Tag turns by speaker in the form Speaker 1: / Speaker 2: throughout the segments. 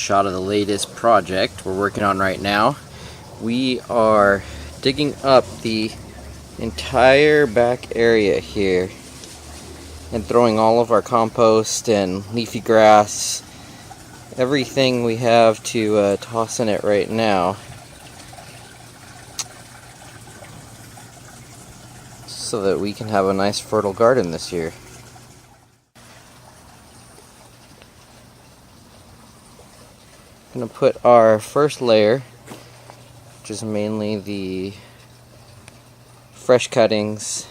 Speaker 1: shot of the latest project we're working on right now. We are digging up the entire back area here and throwing all of our compost and leafy grass, everything we have to toss in it right now, so that we can have a nice fertile garden this year. I'm going to put our first layer, which is mainly the fresh cuttings,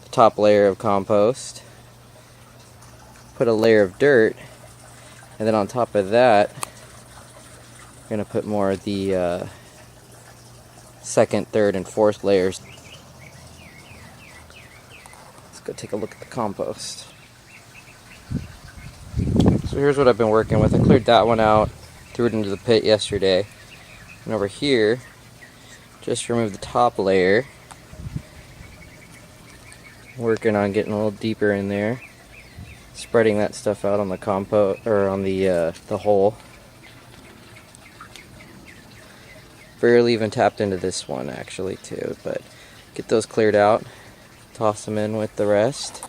Speaker 1: the top layer of compost, put a layer of dirt, and then on top of that we're going to put more of the second, third, and fourth layers. Let's go take a look at the compost. So here's what I've been working with. I cleared that one out, threw it into the pit yesterday, and over here just removed the top layer, working on getting a little deeper in there, spreading that stuff out on the compost, or on the hole. Barely even tapped into this one actually too, but get those cleared out, toss them in with the rest.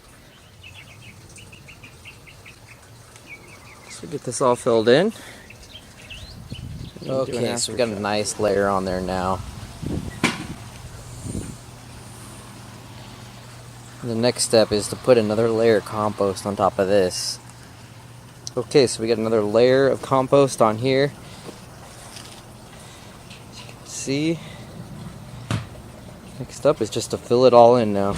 Speaker 1: So get this all filled in. Okay, so we've got a nice layer on there now. The next step is to put another layer of compost on top of this. Okay, so we got another layer of compost on here. As you can see, next up is just to fill it all in now.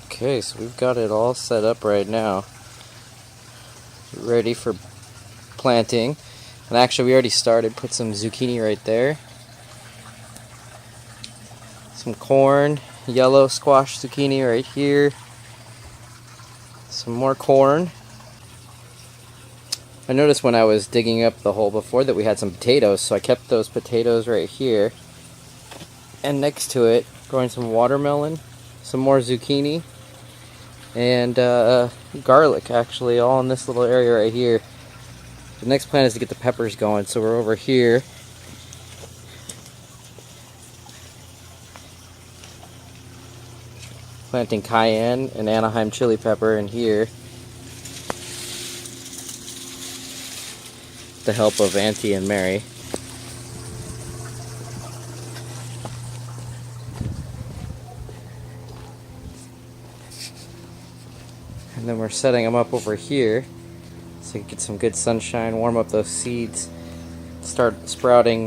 Speaker 1: Okay, so we've got it all set up right now, ready for planting. And actually we already started. Put some zucchini right there, some corn, yellow squash zucchini right here, some more corn. I noticed when I was digging up the hole before that we had some potatoes, so I kept those potatoes right here, and next to it growing some watermelon, some more zucchini, and garlic, actually, all in this little area right here. The next plan is to get the peppers going, so we're over here. Planting cayenne and Anaheim chili pepper in here, with the help of Auntie and Mary. And then we're setting them up over here so you can get some good sunshine, warm up those seeds, start sprouting.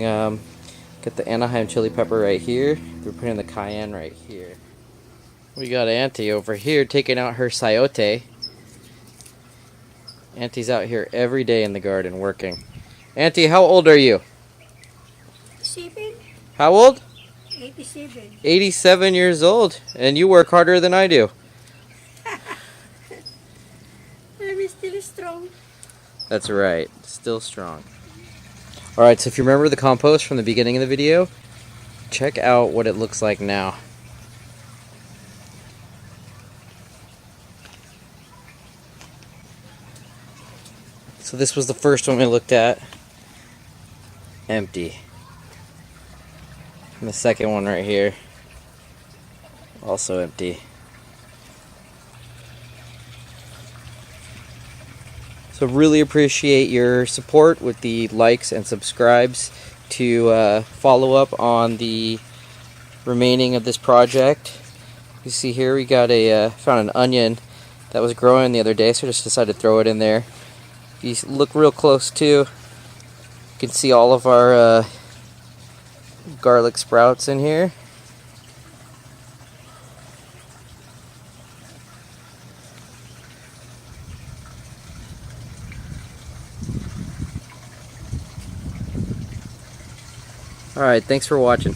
Speaker 1: Get the Anaheim chili pepper right here. We're putting the cayenne right here. We got Auntie over here taking out her sayote. Auntie's out here every day in the garden working. Auntie, how old are you?
Speaker 2: 7.
Speaker 1: How old?
Speaker 2: 87.
Speaker 1: 87 years old. And you work harder than I do.
Speaker 2: I'm still strong.
Speaker 1: That's right, still strong. Alright, so if you remember the compost from the beginning of the video, check out what it looks like now. So this was the first one we looked at. Empty. And the second one right here, also empty. So really appreciate your support with the likes and subscribes to follow up on the remaining of this project. You see here we got found an onion that was growing the other day, so I just decided to throw it in there. If you look real close too, you can see all of our garlic sprouts in here. Alright, thanks for watching.